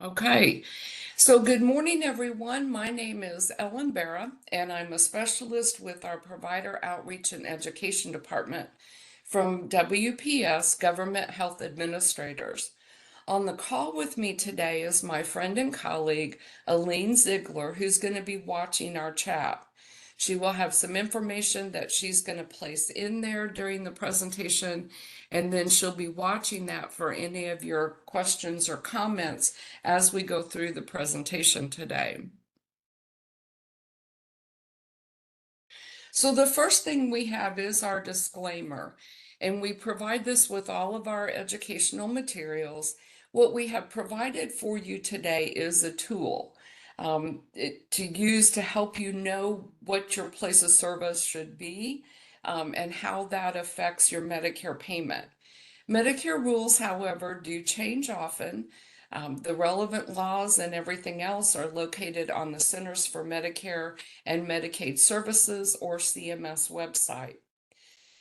Okay, so good morning, everyone. My name is Ellen Barra, and I'm a specialist with our Provider Outreach and Education Department from WPS Government Health Administrators. On the call with me today is my friend and colleague, Aline Ziegler, who's going to be watching our chat. She will have some information that she's going to place in there during the presentation, and then she'll be watching that for any of your questions or comments as we go through the presentation today. So the first thing we have is our disclaimer, and we provide this with all of our educational materials. What we have provided for you today is a tool to use to help you know what your place of service should be and how that affects your Medicare payment. Medicare rules, however, do change often. The relevant laws and everything else are located on the Centers for Medicare and Medicaid Services or CMS website.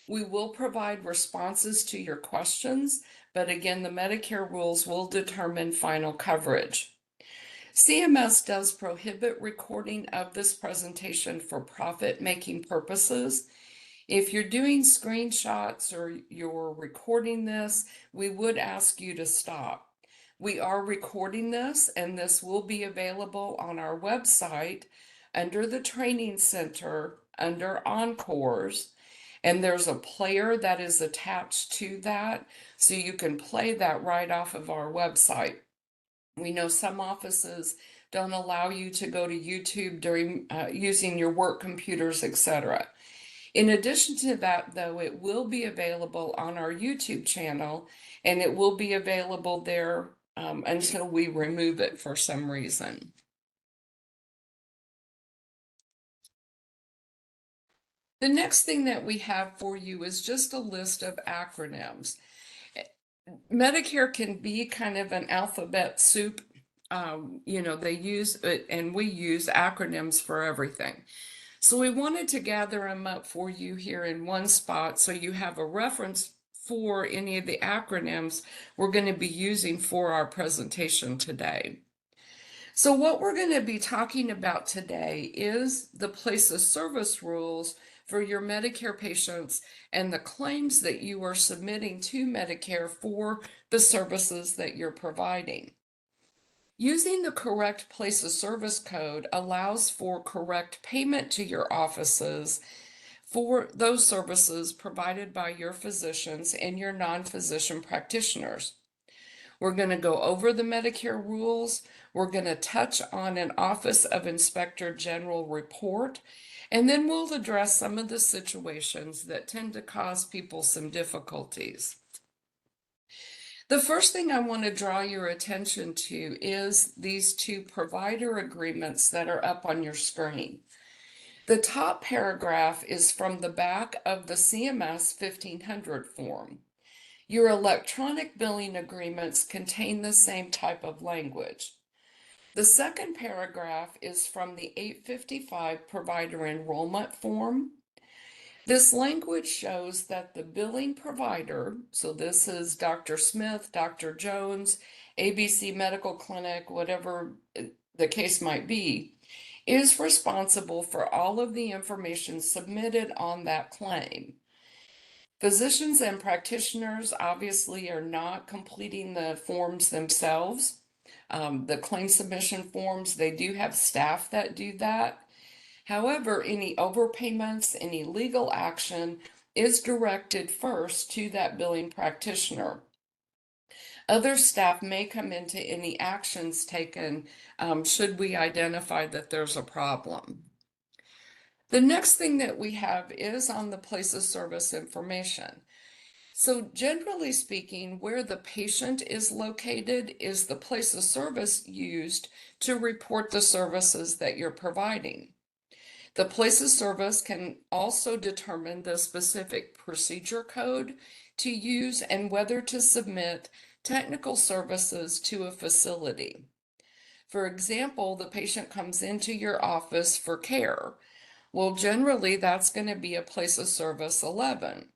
We will provide responses to your questions, but again, the Medicare rules will determine final coverage. CMS does prohibit recording of this presentation for profit-making purposes. If you're doing screenshots or you're recording this, we would ask you to stop. We are recording this, and this will be available on our website under the Training Center under Encores. And there's a player that is attached to that, so you can play that right off of our website. We know some offices don't allow you to go to YouTube during using your work computers, etc. In addition to that, though, it will be available on our YouTube channel, and it will be available there until we remove it for some reason. The next thing that we have for you is just a list of acronyms. Medicare can be kind of an alphabet soup. They use it, and we use acronyms for everything. So we wanted to gather them up for you here in one spot so you have a reference for any of the acronyms we're going to be using for our presentation today. So what we're going to be talking about today is the place of service rules for your Medicare patients and the claims that you are submitting to Medicare for the services that you're providing. Using the correct place of service code allows for correct payment to your offices for those services provided by your physicians and your non-physician practitioners. We're going to go over the Medicare rules. We're going to touch on an Office of Inspector General report, and then we'll address some of the situations that tend to cause people some difficulties. The first thing I want to draw your attention to is these two provider agreements that are up on your screen. The top paragraph is from the back of the CMS 1500 form. Your electronic billing agreements contain the same type of language. The second paragraph is from the 855 provider enrollment form. This language shows that the billing provider, so this is Dr. Smith, Dr. Jones, ABC Medical Clinic, whatever the case might be, is responsible for all of the information submitted on that claim. Physicians and practitioners obviously are not completing the forms themselves. The claim submission forms, they do have staff that do that. However, any overpayments, any legal action is directed first to that billing practitioner. Other staff may come into any actions taken should we identify that there's a problem. The next thing that we have is on the place of service information. So generally speaking, where the patient is located is the place of service used to report the services that you're providing. The place of service can also determine the specific procedure code to use and whether to submit technical services to a facility. For example, the patient comes into your office for care. Well, generally that's going to be a place of service 11.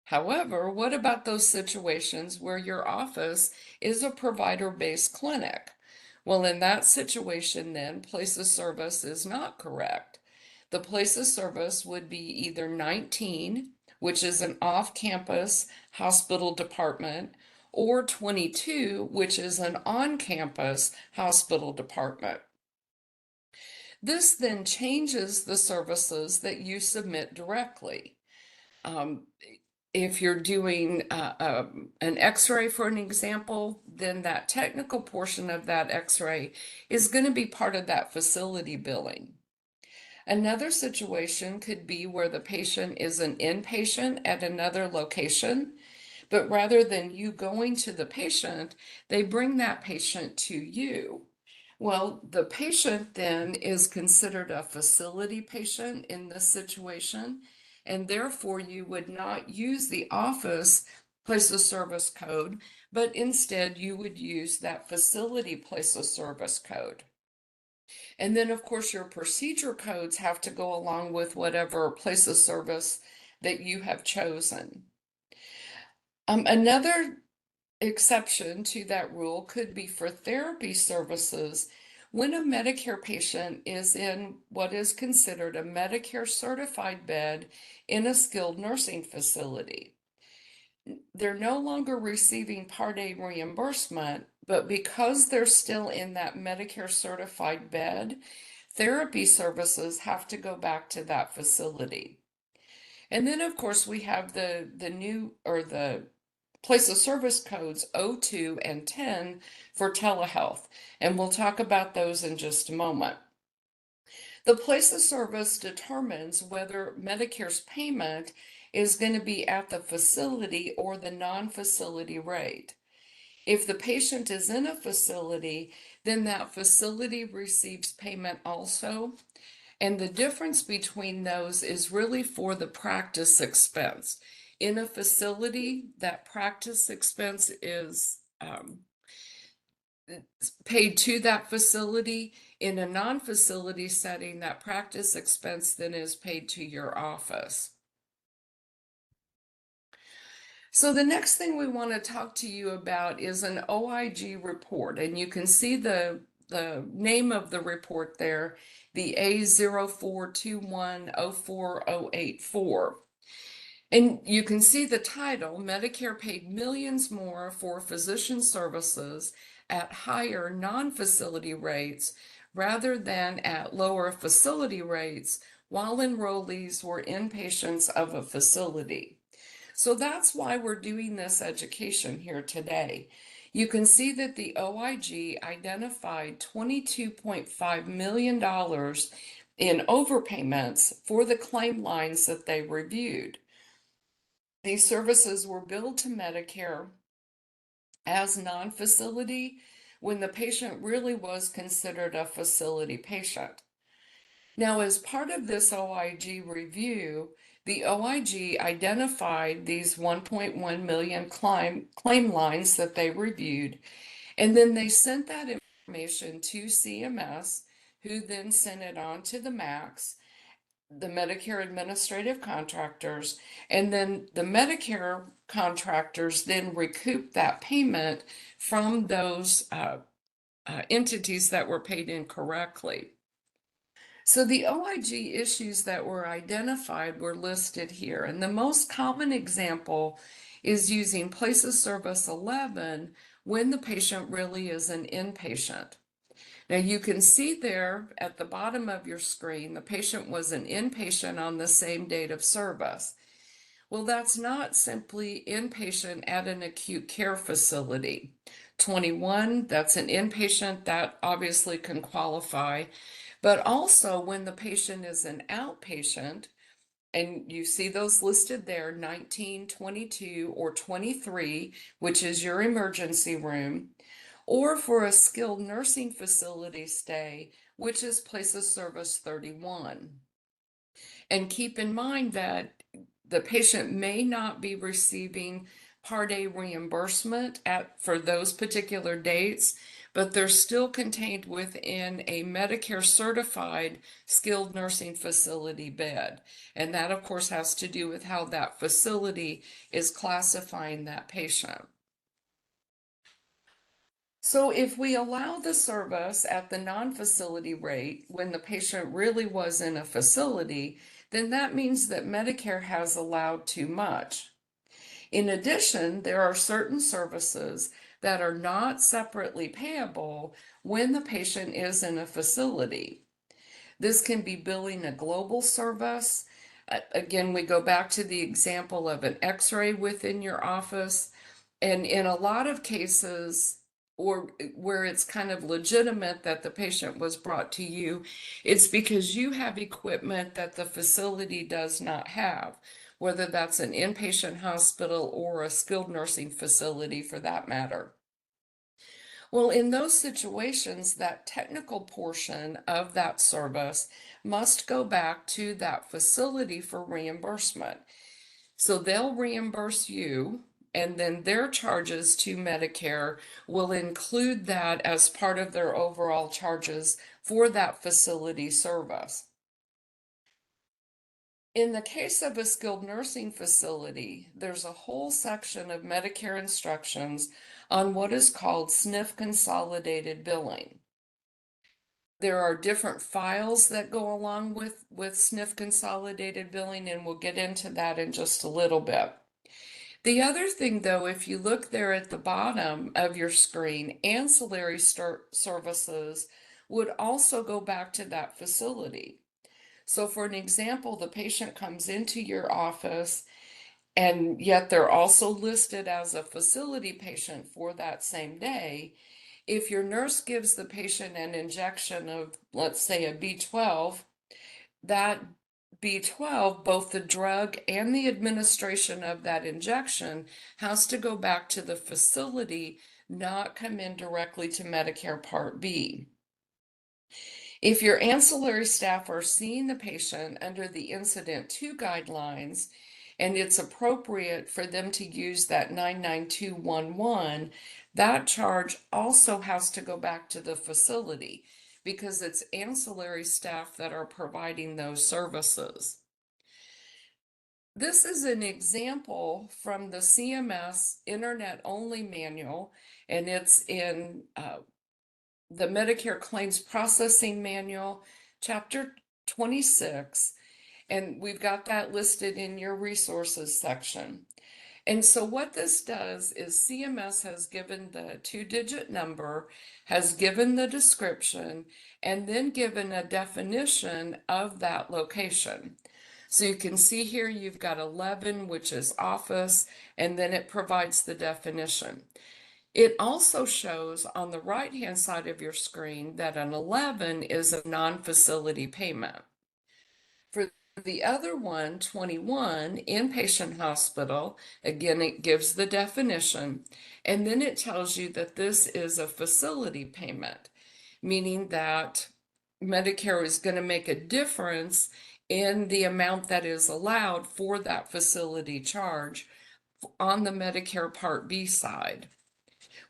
However, what about those situations where your office is a provider-based clinic? Well, in that situation, then place of service is not correct. The place of service would be either 19, which is an off-campus hospital department, or 22, which is an on-campus hospital department. This then changes the services that you submit directly. Um, if you're doing an x-ray, for an example, then that technical portion of that x-ray is going to be part of that facility billing. Another situation could be where the patient is an inpatient at another location, but rather than you going to the patient, they bring that patient to you. Well, the patient then is considered a facility patient in this situation, and therefore you would not use the office place of service code, but instead you would use that facility place of service code. And then, of course, your procedure codes have to go along with whatever place of service that you have chosen. Another exception to that rule could be for therapy services when a Medicare patient is in what is considered a Medicare certified bed in a skilled nursing facility. They're no longer receiving Part A reimbursement, but because they're still in that Medicare certified bed, therapy services have to go back to that facility. And then, of course, we have the new or the place of service codes 02 and 10 for telehealth, and we'll talk about those in just a moment. The place of service determines whether Medicare's payment is going to be at the facility or the non-facility rate. If the patient is in a facility, then that facility receives payment also. And the difference between those is really for the practice expense. In a facility, that practice expense is paid to that facility. In a non-facility setting, that practice expense then is paid to your office. So the next thing we want to talk to you about is an OIG report, and you can see the name of the report there, the A0421040084. And you can see the title, Medicare paid millions more for physician services at higher non-facility rates rather than at lower facility rates while enrollees were inpatients of a facility. So that's why we're doing this education here today. You can see that the OIG identified $22.5 million in overpayments for the claim lines that they reviewed. These services were billed to Medicare as non-facility when the patient really was considered a facility patient. Now, as part of this OIG review, the OIG identified these 1.1 million claim lines that they reviewed, and then they sent that information to CMS, who then sent it on to the MACs, the Medicare administrative contractors, and then the Medicare contractors then recoup that payment from those entities that were paid incorrectly. So the OIG issues that were identified were listed here, and the most common example is using place of service 11 when the patient really is an inpatient. Now you can see there at the bottom of your screen, the patient was an inpatient on the same date of service. Well, that's not simply inpatient at an acute care facility. 21, that's an inpatient, that obviously can qualify. But also when the patient is an outpatient, and you see those listed there, 19, 22, or 23, which is your emergency room, or for a skilled nursing facility stay, which is place of service 31. And keep in mind that the patient may not be receiving Part A reimbursement for those particular dates, but they're still contained within a Medicare certified skilled nursing facility bed. And that, of course, has to do with how that facility is classifying that patient. So if we allow the service at the non-facility rate when the patient really was in a facility, then that means that Medicare has allowed too much. In addition, there are certain services that are not separately payable when the patient is in a facility. This can be billing a global service. Again, we go back to the example of an x-ray within your office. And in a lot of cases, or where it's kind of legitimate that the patient was brought to you, it's because you have equipment that the facility does not have, whether that's an inpatient hospital or a skilled nursing facility for that matter. Well, in those situations, that technical portion of that service must go back to that facility for reimbursement. So they'll reimburse you, and then their charges to Medicare will include that as part of their overall charges for that facility service. In the case of a skilled nursing facility, there's a whole section of Medicare instructions on what is called SNF consolidated billing. There are different files that go along with SNF consolidated billing, and we'll get into that in just a little bit. The other thing, though, if you look there at the bottom of your screen, ancillary services would also go back to that facility. So for an example, the patient comes into your office and yet they're also listed as a facility patient for that same day. If your nurse gives the patient an injection of, let's say, a B12, that B12, both the drug and the administration of that injection, has to go back to the facility, not come in directly to Medicare Part B. If your ancillary staff are seeing the patient under the Incident to guidelines, and it's appropriate for them to use that 99211, that charge also has to go back to the facility because it's ancillary staff that are providing those services. This is an example from the CMS Internet Only Manual, and it's in the Medicare Claims Processing Manual, Chapter 26, and we've got that listed in your resources section. And so what this does is CMS has given the two-digit number, has given the description, and then given a definition of that location. So you can see here you've got 11, which is office, and then it provides the definition. It also shows on the right-hand side of your screen that an 11 is a non-facility payment. For the other one, 21, inpatient hospital, again, it gives the definition, and then it tells you that this is a facility payment, meaning that Medicare is going to make a difference in the amount that is allowed for that facility charge on the Medicare Part B side.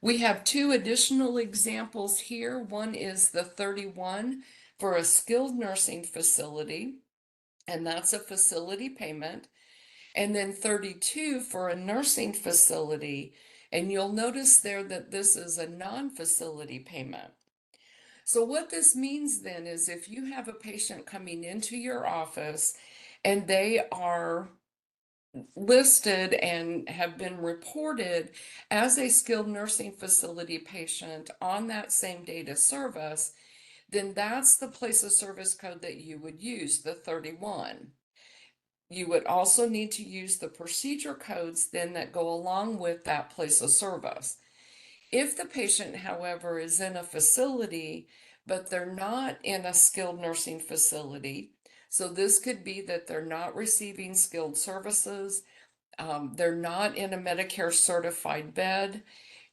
We have two additional examples here. One is the 31 for a skilled nursing facility, and that's a facility payment. And then 32 for a nursing facility, and you'll notice there that this is a non-facility payment. So what this means then is if you have a patient coming into your office and they are listed and have been reported as a skilled nursing facility patient on that same date of service, then that's the place of service code that you would use, the 31. You would also need to use the procedure codes then that go along with that place of service. If the patient, however, is in a facility, but they're not in a skilled nursing facility, so this could be that they're not receiving skilled services, they're not in a Medicare certified bed,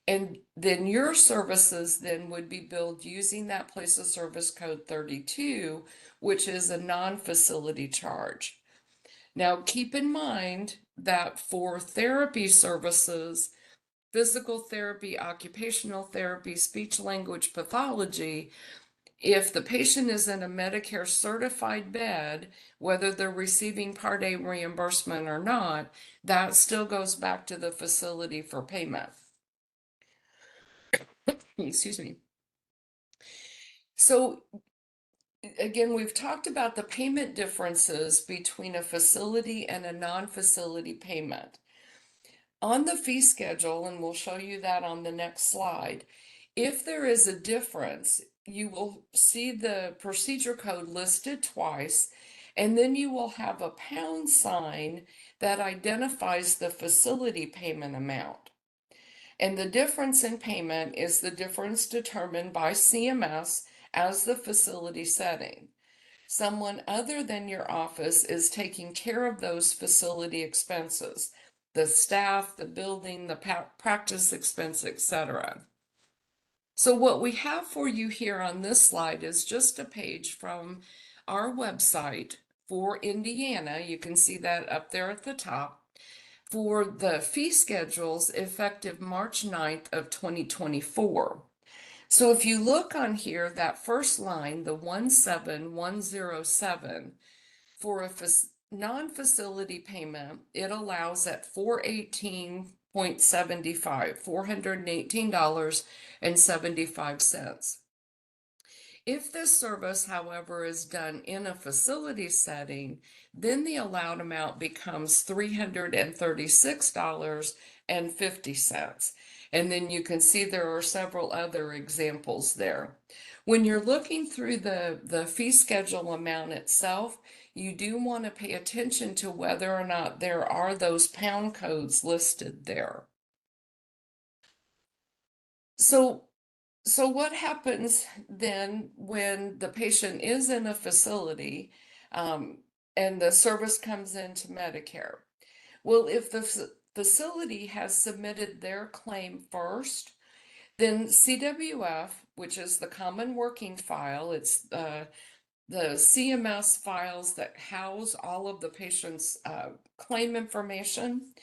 and then your services then would be billed using that place of service code 32, which is a non-facility charge. Now, keep in mind that for therapy services, physical therapy, occupational therapy, speech language pathology, if the patient is in a Medicare certified bed, whether they're receiving Part A reimbursement or not, that still goes back to the facility for payment. Excuse me. So again, we've talked about the payment differences between a facility and a non-facility payment. On the fee schedule, and we'll show you that on the next slide, if there is a difference, you will see the procedure code listed twice, and then you will have a pound sign that identifies the facility payment amount. And the difference in payment is the difference determined by CMS as the facility setting. Someone other than your office is taking care of those facility expenses, the staff, the building, the practice expense, etc. So what we have for you here on this slide is just a page from our website for Indiana. You can see that up there at the top for the fee schedules effective March 9th of 2024. So if you look on here, that first line, the 17107, for a non-facility payment, it allows at 418.75, $418.75. If this service, however, is done in a facility setting, then the allowed amount becomes $336.50. And then you can see there are several other examples there. When you're looking through the fee schedule amount itself, you do want to pay attention to whether or not there are those pound codes listed there. So what happens then when the patient is in a facility and the service comes into Medicare? Well, if the facility has submitted their claim first, then CWF, which is the common working file, it's the CMS files that house all of the patient's claim information.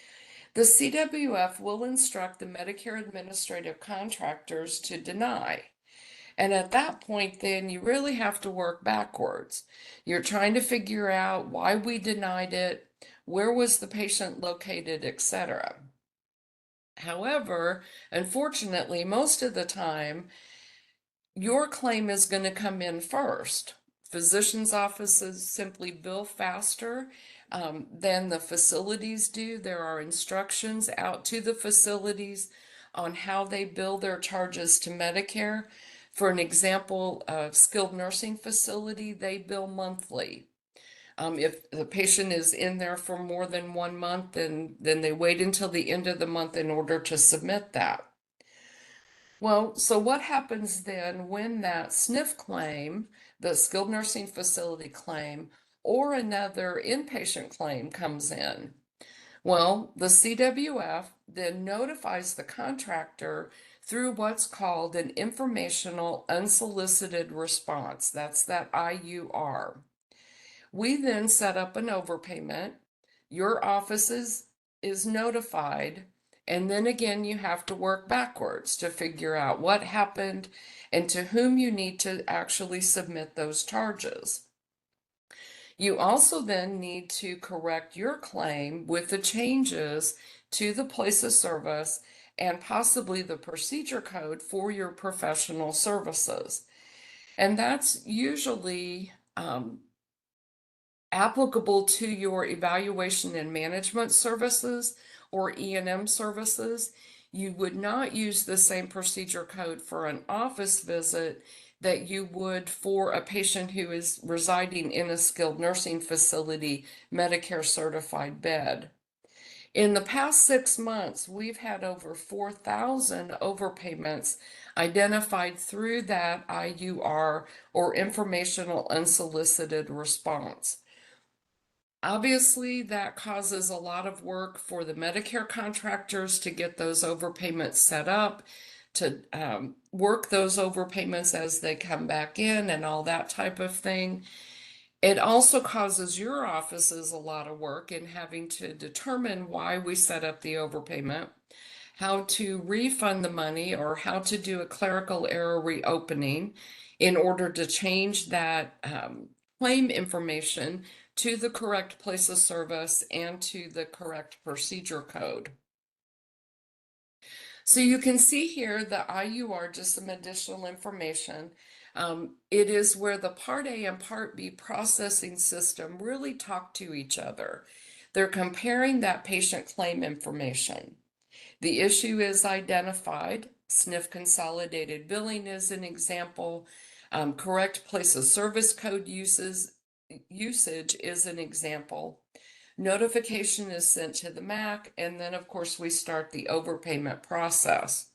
The CWF will instruct the Medicare administrative contractors to deny. And at that point, then you really have to work backwards. You're trying to figure out why we denied it, where was the patient located, etc. However, unfortunately, most of the time, your claim is going to come in first. Physicians' offices simply bill faster than the facilities do. There are instructions out to the facilities on how they bill their charges to Medicare. For an example, a skilled nursing facility, they bill monthly. If the patient is in there for more than 1 month, then they wait until the end of the month in order to submit that. Well, so what happens then when that SNF claim, the skilled nursing facility claim, or another inpatient claim comes in? Well, the CWF then notifies the contractor through what's called an informational unsolicited response. That's that IUR. We then set up an overpayment. Your office is notified. And then again, you have to work backwards to figure out what happened and to whom you need to actually submit those charges. You also then need to correct your claim with the changes to the place of service and possibly the procedure code for your professional services. And that's usually applicable to your evaluation and management services or E&M services. You would not use the same procedure code for an office visit that you would for a patient who is residing in a skilled nursing facility Medicare certified bed. In the past 6 months, we've had over 4,000 overpayments identified through that IUR or informational unsolicited response. Obviously, that causes a lot of work for the Medicare contractors to get those overpayments set up, to work those overpayments as they come back in and all that type of thing. It also causes your offices a lot of work in having to determine why we set up the overpayment, how to refund the money, or how to do a clerical error reopening in order to change that claim information to the correct place of service and to the correct procedure code. So you can see here the IUR, just some additional information. It is where the Part A and Part B processing system really talk to each other. They're comparing that patient claim information. The issue is identified. SNF consolidated billing is an example. Correct place of service code usage is an example. Notification is sent to the MAC, and then of course we start the overpayment process.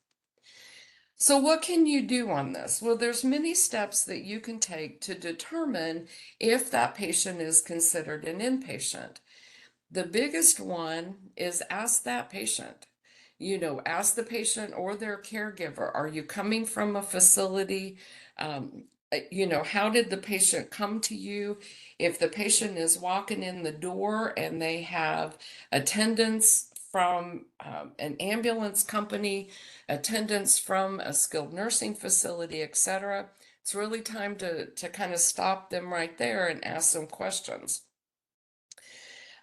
So what can you do on this? Well, there's many steps that you can take to determine if that patient is considered an inpatient. The biggest one is ask that patient. Ask the patient or their caregiver, are you coming from a facility? How did the patient come to you? If the patient is walking in the door and they have attendance from an ambulance company, attendance from a skilled nursing facility, etc., it's really time to kind of stop them right there and ask them questions.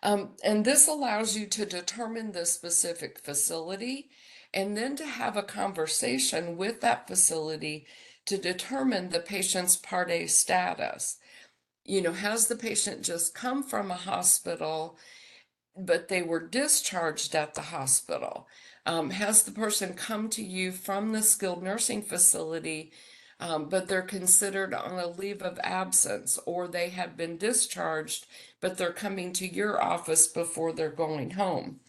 And this allows you to determine the specific facility and then to have a conversation with that facility to determine the patient's Part A status. Has the patient just come from a hospital, but they were discharged at the hospital? Has the person come to you from the skilled nursing facility, but they're considered on a leave of absence, or they have been discharged, but they're coming to your office before they're going home?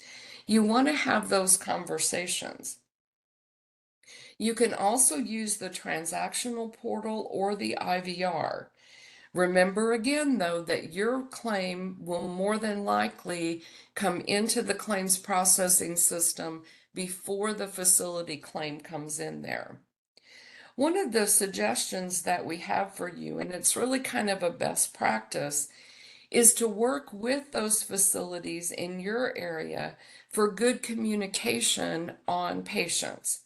You want to have those conversations. You can also use the transactional portal or the IVR. Remember again, though, that your claim will more than likely come into the claims processing system before the facility claim comes in there. One of the suggestions that we have for you, and it's really kind of a best practice, is to work with those facilities in your area for good communication on patients.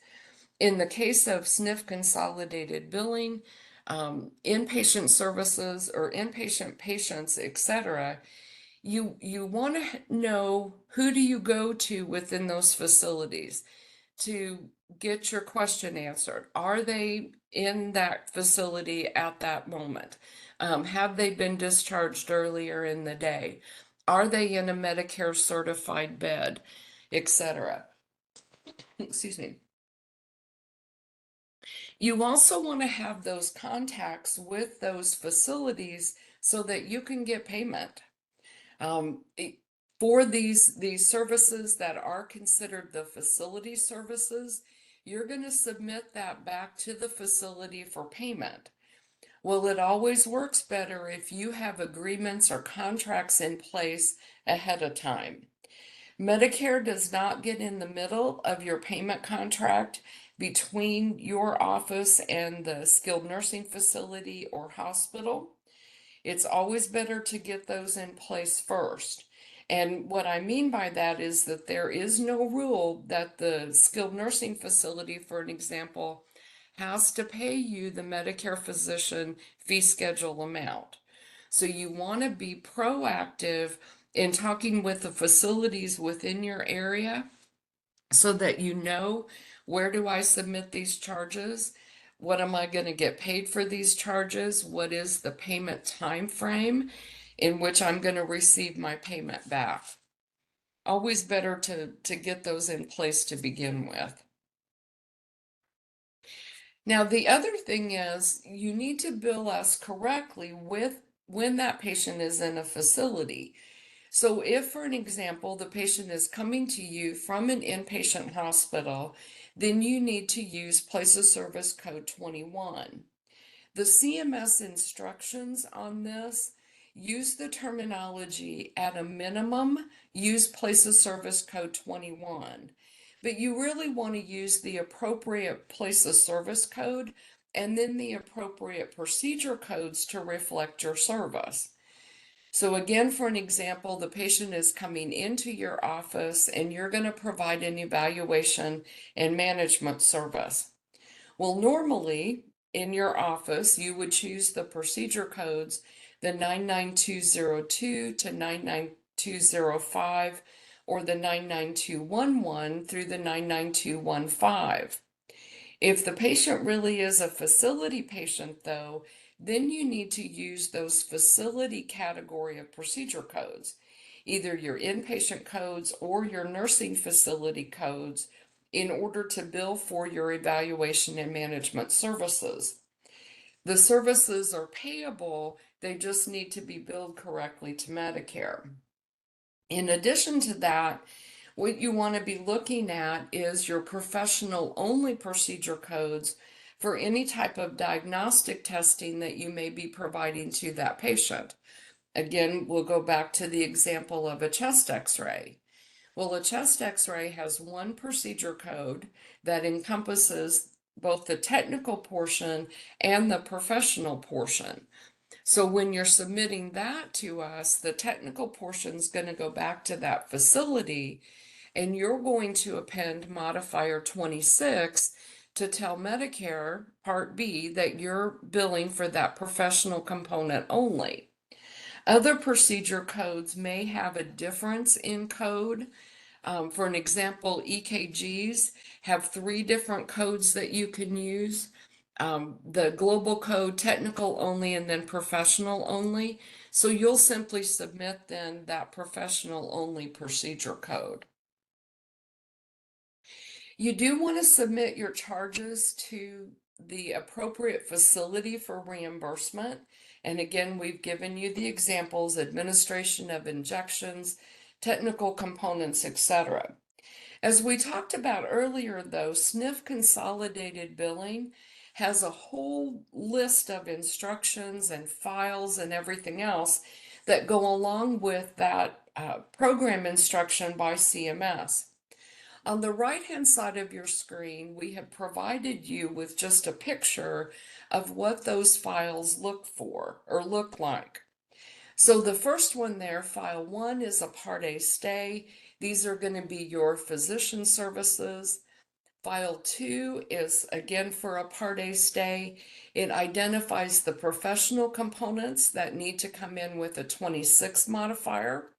In the case of SNF consolidated billing, inpatient services or inpatient patients, etc., you want to know who do you go to within those facilities to get your question answered. Are they in that facility at that moment? Have they been discharged earlier in the day? Are they in a Medicare certified bed, etc.? Excuse me. You also want to have those contacts with those facilities so that you can get payment. For these services that are considered the facility services, you're going to submit that back to the facility for payment. Well, it always works better if you have agreements or contracts in place ahead of time. Medicare does not get in the middle of your payment contract between your office and the skilled nursing facility or hospital. It's always better to get those in place first. And what I mean by that is that there is no rule that the skilled nursing facility, for an example, has to pay you the Medicare physician fee schedule amount. So you want to be proactive in talking with the facilities within your area so that you know, where do I submit these charges? What am I going to get paid for these charges? What is the payment time frame in which I'm going to receive my payment back? Always better to get those in place to begin with. Now, the other thing is you need to bill us correctly when that patient is in a facility. So if, for an example, the patient is coming to you from an inpatient hospital, then you need to use Place of Service Code 21. The CMS instructions on this use the terminology at a minimum, use Place of Service Code 21. But you really want to use the appropriate Place of Service code and then the appropriate procedure codes to reflect your service. So again, for an example, the patient is coming into your office and you're going to provide an evaluation and management service. Well, normally in your office, you would choose the procedure codes, the 99202 to 99205, or the 99211 through the 99215. If the patient really is a facility patient, though, then you need to use those facility category of procedure codes, either your inpatient codes or your nursing facility codes, in order to bill for your evaluation and management services. The services are payable, they just need to be billed correctly to Medicare. In addition to that, what you want to be looking at is your professional only procedure codes for any type of diagnostic testing that you may be providing to that patient. Again, we'll go back to the example of a chest x-ray. Well, a chest x-ray has one procedure code that encompasses both the technical portion and the professional portion. So when you're submitting that to us, the technical portion is going to go back to that facility, and you're going to append modifier 26 to tell Medicare Part B that you're billing for that professional component only. Other procedure codes may have a difference in code. For an example, EKGs have 3 different codes that you can use. The global code, technical only, and then professional only. So you'll simply submit then that professional only procedure code. You do want to submit your charges to the appropriate facility for reimbursement. And again, we've given you the examples: administration of injections, technical components, etc. As we talked about earlier, though, SNF consolidated billing has a whole list of instructions and files and everything else that go along with that program instruction by CMS. On the right-hand side of your screen, we have provided you with just a picture of what those files look like. So the first one there, file 1, is a Part A stay. These are going to be your physician services. File 2 is again for a Part A stay. It identifies the professional components that need to come in with a 26 modifier.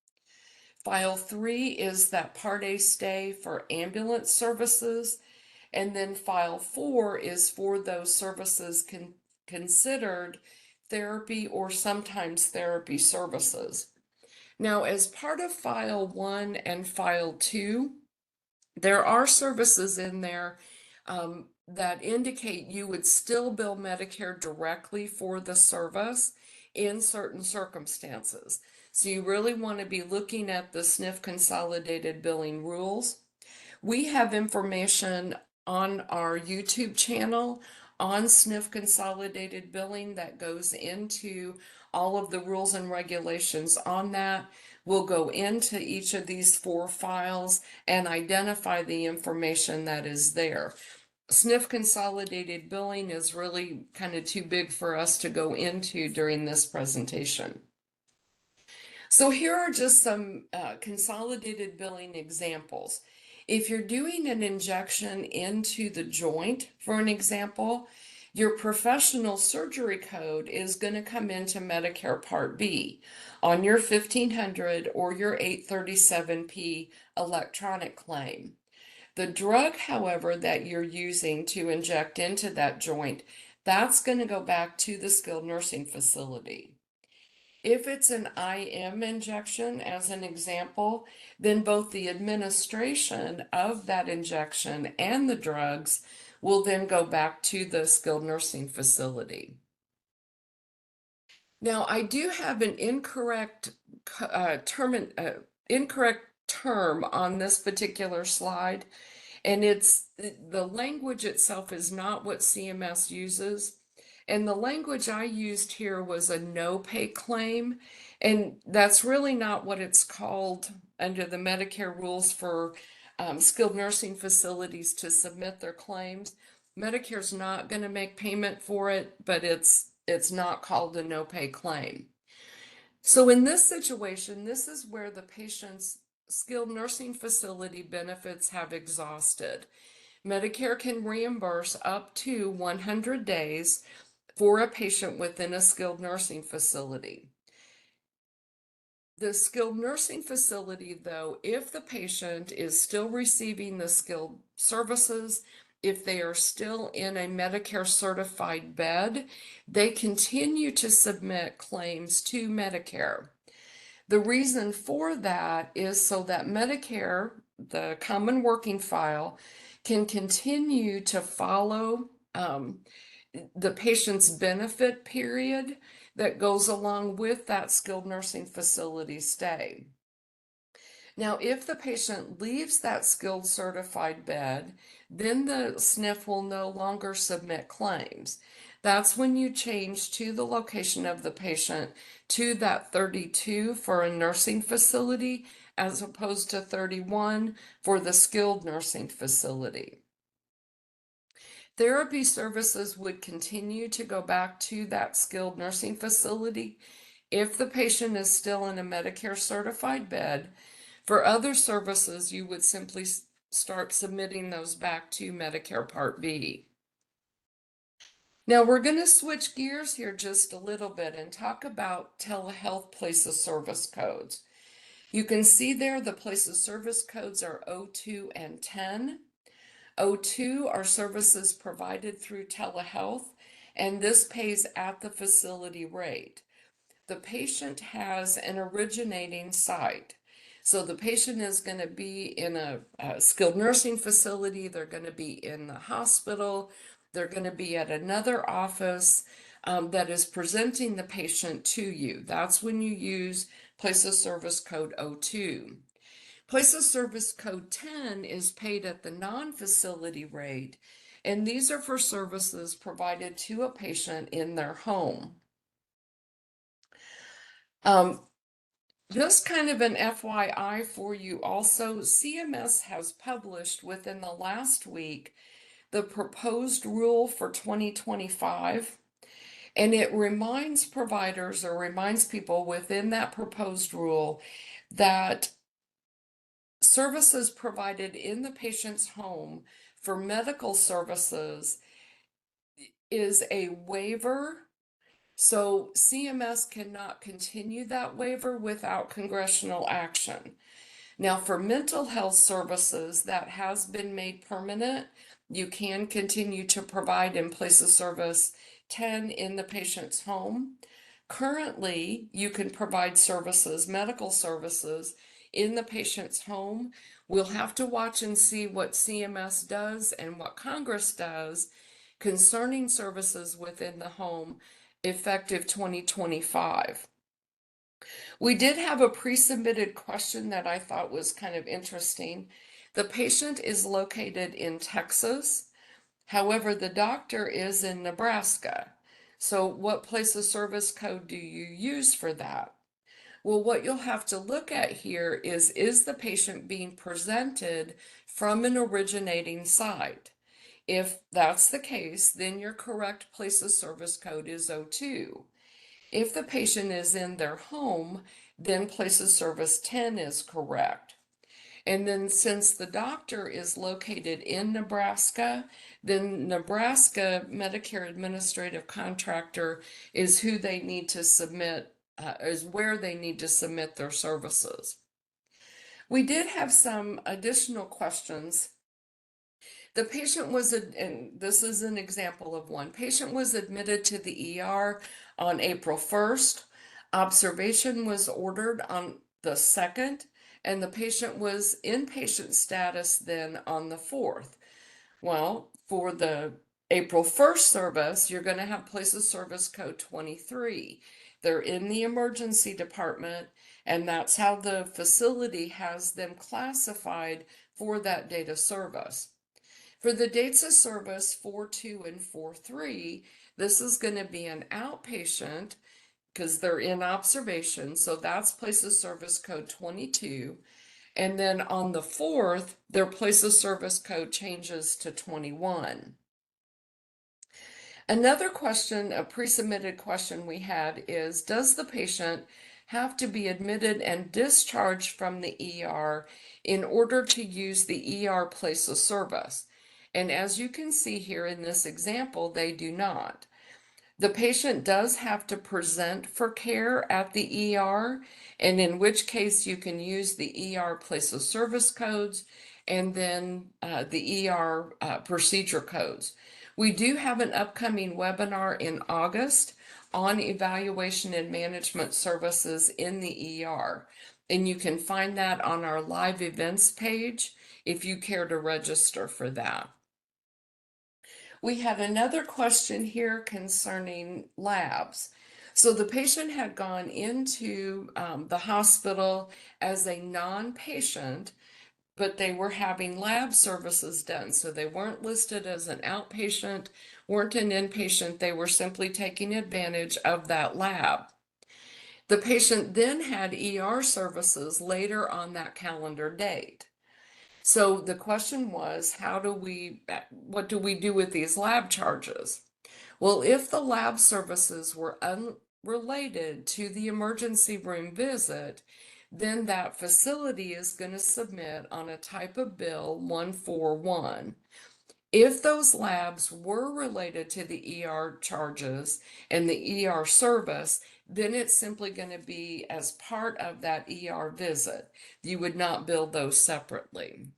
File 3 is that Part A stay for ambulance services. And then File 4 is for those services considered therapy or sometimes therapy services. Now, as part of File 1 and File 2, there are services in there that indicate you would still bill Medicare directly for the service in certain circumstances. So you really want to be looking at the SNF consolidated billing rules. We have information on our YouTube channel on SNF consolidated billing that goes into all of the rules and regulations on that. We'll go into each of these 4 files and identify the information that is there. SNF consolidated billing is really kind of too big for us to go into during this presentation. So here are just some consolidated billing examples. If you're doing an injection into the joint, for an example, your professional surgery code is going to come into Medicare Part B on your 1500 or your 837P electronic claim. The drug, however, that you're using to inject into that joint, that's going to go back to the skilled nursing facility. If it's an IM injection, as an example, then both the administration of that injection and the drugs will then go back to the skilled nursing facility. Now, I do have an incorrect term on this particular slide, and it's the language itself is not what CMS uses. And the language I used here was a no pay claim, and that's really not what it's called under the Medicare rules for skilled nursing facilities to submit their claims. Medicare's not going to make payment for it, but it's not called a no pay claim. So in this situation, this is where the patient's skilled nursing facility benefits have exhausted. Medicare can reimburse up to 100 days for a patient within a skilled nursing facility. The skilled nursing facility, though, if the patient is still receiving the skilled services, if they are still in a Medicare certified bed, they continue to submit claims to Medicare. The reason for that is so that Medicare, the common working file, can continue to follow the patient's benefit period that goes along with that skilled nursing facility stay. Now, if the patient leaves that skilled certified bed, then the SNF will no longer submit claims. That's when you change to the location of the patient to that 32 for a nursing facility as opposed to 31 for the skilled nursing facility. Therapy services would continue to go back to that skilled nursing facility if the patient is still in a Medicare certified bed. For other services, you would simply start submitting those back to Medicare Part B. Now we're going to switch gears here just a little bit and talk about telehealth place of service codes. You can see there the place of service codes are 02 and 10. 02 are services provided through telehealth, and this pays at the facility rate. The patient has an originating site. So the patient is going to be in a skilled nursing facility, they're going to be in the hospital, they're going to be at another office that is presenting the patient to you. That's when you use place of service code 02. Place of service code 10 is paid at the non-facility rate, and these are for services provided to a patient in their home. Just kind of an FYI for you also, CMS has published within the last week the proposed rule for 2025, and it reminds providers or reminds people within that proposed rule that services provided in the patient's home for medical services is a waiver. So CMS cannot continue that waiver without congressional action. Now, for mental health services, that has been made permanent. You can continue to provide in place of service 10 in the patient's home. Currently, you can provide services, medical services, in the patient's home. We'll have to watch and see what CMS does and what Congress does concerning services within the home effective 2025. We did have a pre-submitted question that I thought was kind of interesting. The patient is located in Texas. However, the doctor is in Nebraska. So what place of service code do you use for that? Well, what you'll have to look at here is the patient being presented from an originating site? If that's the case, then your correct place of service code is 02. If the patient is in their home, then place of service 10 is correct. And then since the doctor is located in Nebraska, then Nebraska Medicare Administrative Contractor is who they need to submit, is where they need to submit their services. We did have some additional questions. The patient was, and this is an example of one, patient was admitted to the ER on April 1st. Observation was ordered on the 2nd, and the patient was inpatient status then on the 4th. Well, for the April 1st service, you're going to have place of service code 23. They're in the emergency department, and that's how the facility has them classified for that date of service. For the dates of service 4-2 and 4-3, this is going to be an outpatient because they're in observation. So that's place of service code 22. And then on the 4th, their place of service code changes to 21. Another question, a pre-submitted question we had is, does the patient have to be admitted and discharged from the ER in order to use the ER place of service? And as you can see here in this example, they do not. The patient does have to present for care at the ER, and in which case you can use the ER place of service codes and then the ER procedure codes. We do have an upcoming webinar in August on evaluation and management services in the ER, and you can find that on our live events page if you care to register for that. We had another question here concerning labs. So the patient had gone into the hospital as a non-patient, but they were having lab services done. So they weren't listed as an outpatient, weren't an inpatient, they were simply taking advantage of that lab. The patient then had ER services later on that calendar date. So the question was, what do we do with these lab charges? Well, if the lab services were unrelated to the emergency room visit, then that facility is going to submit on a type of bill 141. If those labs were related to the ER charges and the ER service, then it's simply going to be as part of that ER visit. You would not bill those separately.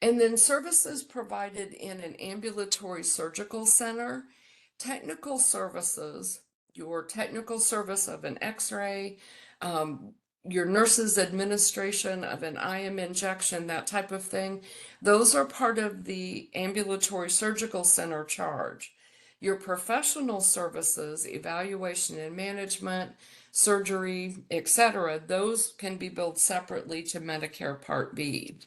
And then services provided in an ambulatory surgical center, technical services, your technical service of an x-ray, your nurse's administration of an IM injection, that type of thing, those are part of the ambulatory surgical center charge. Your professional services, evaluation and management, surgery, etc., those can be billed separately to Medicare Part B.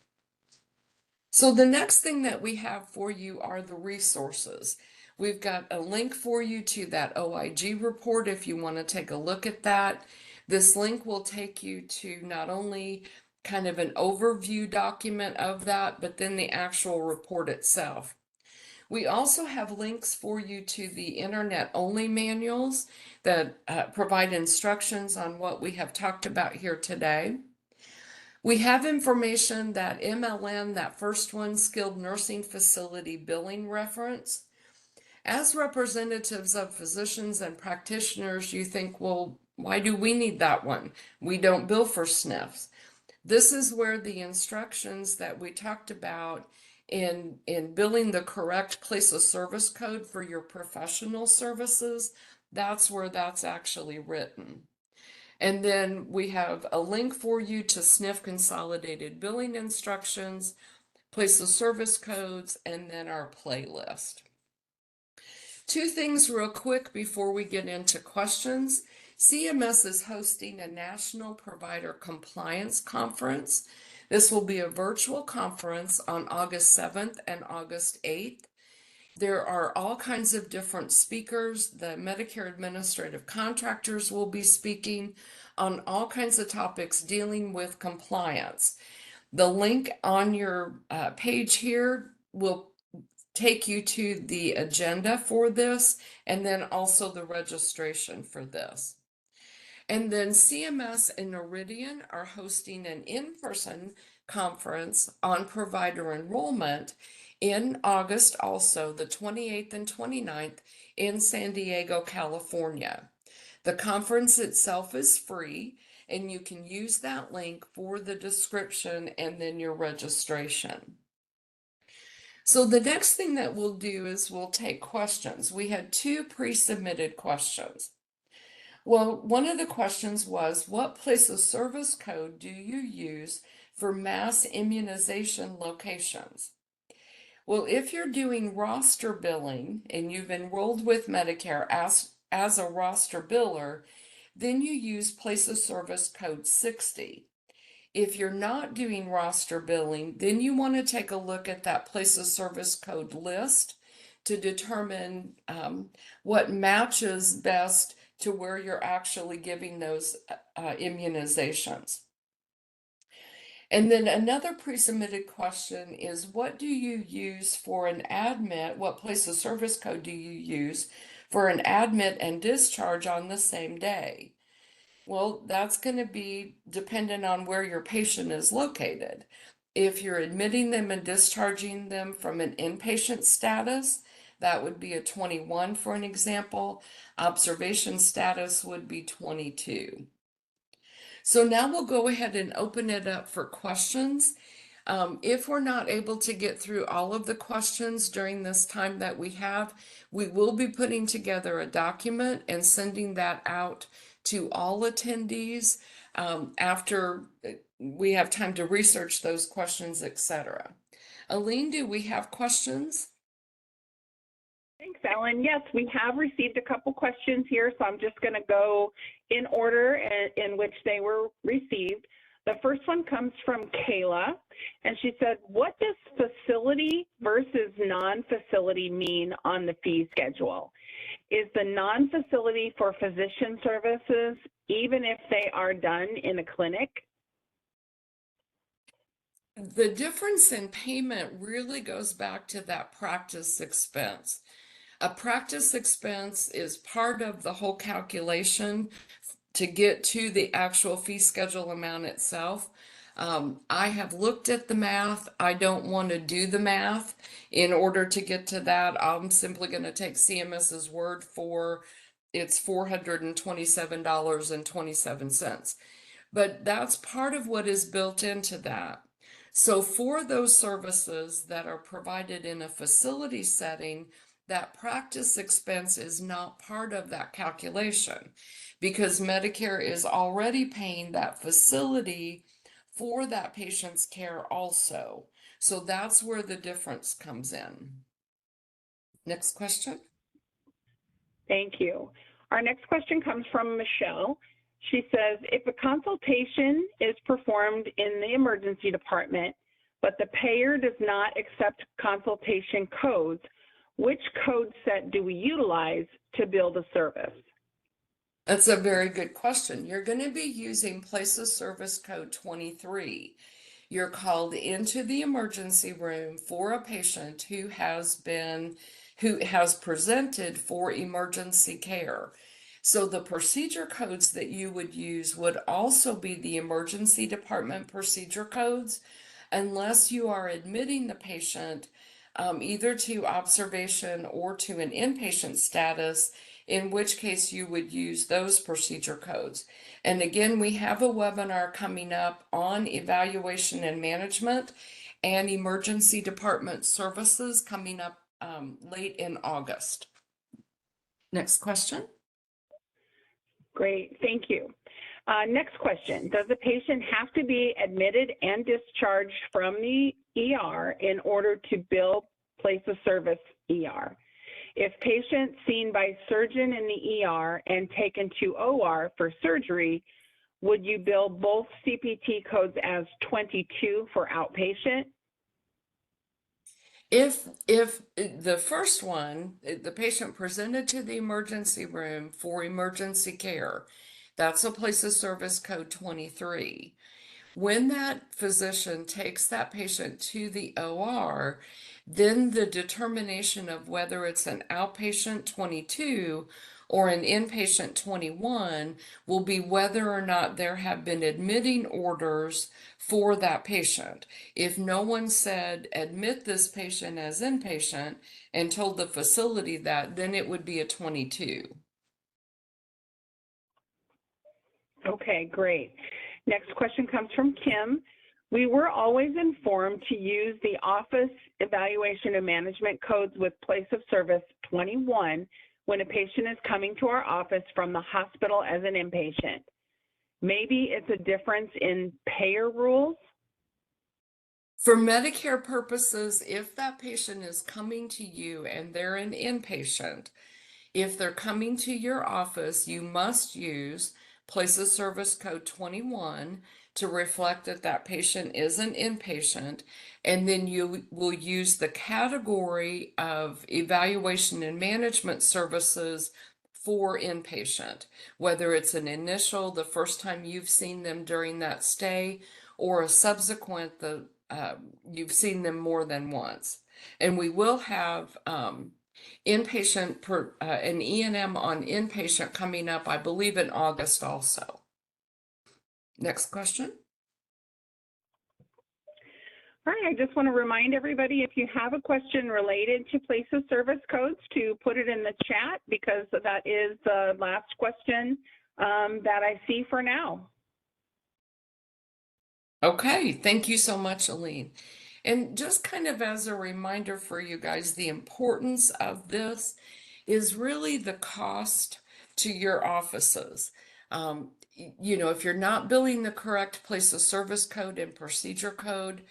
So the next thing that we have for you are the resources. We've got a link for you to that OIG report if you want to take a look at that. This link will take you to not only kind of an overview document of that, but then the actual report itself. We also have links for you to the internet-only manuals that provide instructions on what we have talked about here today. We have information that MLN, that first one, skilled nursing facility billing reference. As representatives of physicians and practitioners, you think, well, why do we need that one? We don't bill for SNFs. This is where the instructions that we talked about in billing the correct place of service code for your professional services, that's where that's actually written. And then we have a link for you to SNF consolidated billing instructions, place of service codes, and then our playlist. Two things real quick before we get into questions. CMS is hosting a National Provider Compliance Conference. This will be a virtual conference on August 7th and August 8th. There are all kinds of different speakers. The Medicare administrative contractors will be speaking on all kinds of topics dealing with compliance. The link on your page here will take you to the agenda for this and then also the registration for this. And then CMS and Noridian are hosting an in-person conference on provider enrollment in August, also the 28th and 29th in San Diego, California. The conference itself is free, and you can use that link for the description and then your registration. So the next thing that we'll do is we'll take questions. We had 2 pre-submitted questions. Well, one of the questions was, what place of service code do you use for mass immunization locations? Well, if you're doing roster billing and you've enrolled with Medicare as a roster biller, then you use place of service code 60. If you're not doing roster billing, then you want to take a look at that place of service code list to determine what matches best to where you're actually giving those immunizations. And then another pre-submitted question is, what do you use for an admit? What place of service code do you use for an admit and discharge on the same day? Well, that's going to be dependent on where your patient is located. If you're admitting them and discharging them from an inpatient status, that would be a 21 for an example. Observation status would be 22. So now we'll go ahead and open it up for questions. If we're not able to get through all of the questions during this time that we have, we will be putting together a document and sending that out to all attendees after we have time to research those questions, etc. Aline, do we have questions? Thanks, Ellen. Yes, we have received a couple questions here, so I'm just going to go in order in which they were received. The first one comes from Kayla, and she said, what does facility versus non-facility mean on the fee schedule? Is the non-facility for physician services, even if they are done in a clinic? The difference in payment really goes back to that practice expense. A practice expense is part of the whole calculation to get to the actual fee schedule amount itself. I have looked at the math. I don't want to do the math in order to get to that. I'm simply going to take CMS's word for it's $427.27. But that's part of what is built into that. So for those services that are provided in a facility setting, that practice expense is not part of that calculation because Medicare is already paying that facility for that patient's care also. So that's where the difference comes in. Next question. Thank you. Our next question comes from Michelle. She says, if a consultation is performed in the emergency department, but the payer does not accept consultation codes, which code set do we utilize to bill the service? That's a very good question. You're going to be using Place of Service Code 23. You're called into the emergency room for a patient who has presented for emergency care. So the procedure codes that you would use would also be the emergency department procedure codes, unless you are admitting the patient either to observation or to an inpatient status, in which case you would use those procedure codes. And again, we have a webinar coming up on evaluation and management and emergency department services coming up late in August. Next question. Great, thank you. Next question, does the patient have to be admitted and discharged from the ER in order to bill place of service ER? If patient seen by surgeon in the ER and taken to OR for surgery, would you bill both CPT codes as 22 for outpatient? If the first one, the patient presented to the emergency room for emergency care, that's a Place of Service Code 23. When that physician takes that patient to the OR, then the determination of whether it's an outpatient 22 or an inpatient 21 will be whether or not there have been admitting orders for that patient. If no one said admit this patient as inpatient and told the facility that, then it would be a 22. Okay, great. Next question comes from Kim. We were always informed to use the office evaluation and management codes with place of service 21 when a patient is coming to our office from the hospital as an inpatient. Maybe it's a difference in payer rules? For Medicare purposes, if that patient is coming to you and they're an inpatient, if they're coming to your office, you must use Place of Service Code 21 to reflect that that patient is an inpatient, and then you will use the category of evaluation and management services for inpatient, whether it's an initial, the first time you've seen them during that stay, or a subsequent, you've seen them more than once. And we will have inpatient an E&M on inpatient coming up, I believe, in August also. Next question. All right, I just want to remind everybody, if you have a question related to place of service codes, to put it in the chat, because that is the last question that I see for now. Okay, thank you so much, Aline. And just kind of as a reminder for you guys, the importance of this is really the cost to your offices. If you're not billing the correct place of service code and procedure code,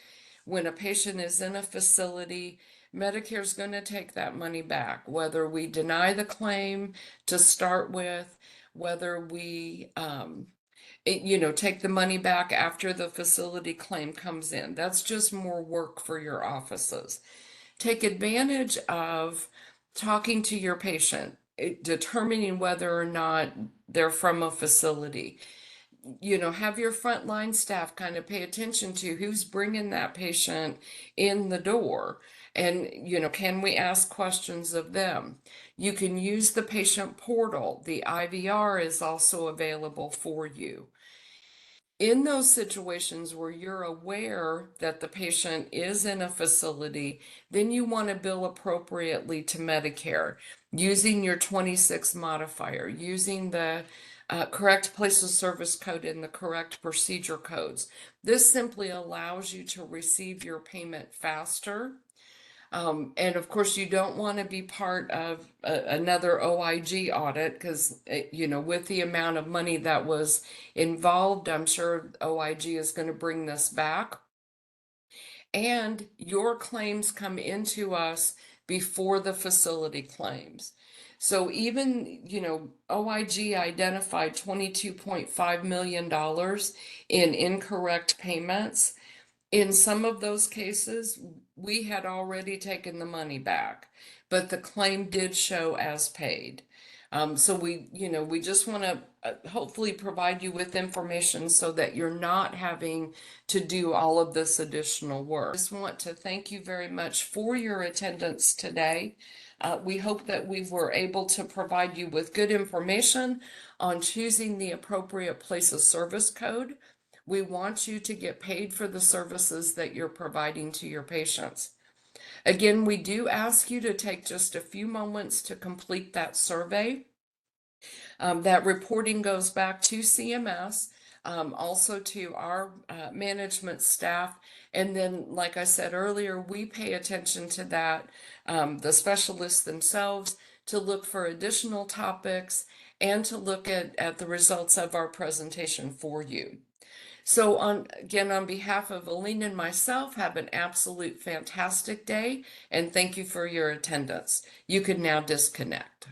when a patient is in a facility, Medicare's going to take that money back, whether we deny the claim to start with, whether we take the money back after the facility claim comes in. That's just more work for your offices. Take advantage of talking to your patient, determining whether or not they're from a facility. Have your frontline staff kind of pay attention to who's bringing that patient in the door. And, can we ask questions of them? You can use the patient portal. The IVR is also available for you. In those situations where you're aware that the patient is in a facility, then you want to bill appropriately to Medicare using your 26 modifier, using the correct place of service code and the correct procedure codes. This simply allows you to receive your payment faster. And of course, you don't want to be part of another OIG audit because, with the amount of money that was involved, I'm sure OIG is going to bring this back. And your claims come into us before the facility claims. So even, OIG identified $22.5 million in incorrect payments. In some of those cases, we had already taken the money back, but the claim did show as paid. So we just want to hopefully provide you with information so that you're not having to do all of this additional work. I just want to thank you very much for your attendance today. We hope that we were able to provide you with good information on choosing the appropriate place of service code. We want you to get paid for the services that you're providing to your patients. Again, we do ask you to take just a few moments to complete that survey. That reporting goes back to CMS, also to our management staff. And then, like I said earlier, we pay attention to that, the specialists themselves, to look for additional topics and to look at the results of our presentation for you. So on behalf of Aline and myself, have an absolute fantastic day and thank you for your attendance. You can now disconnect.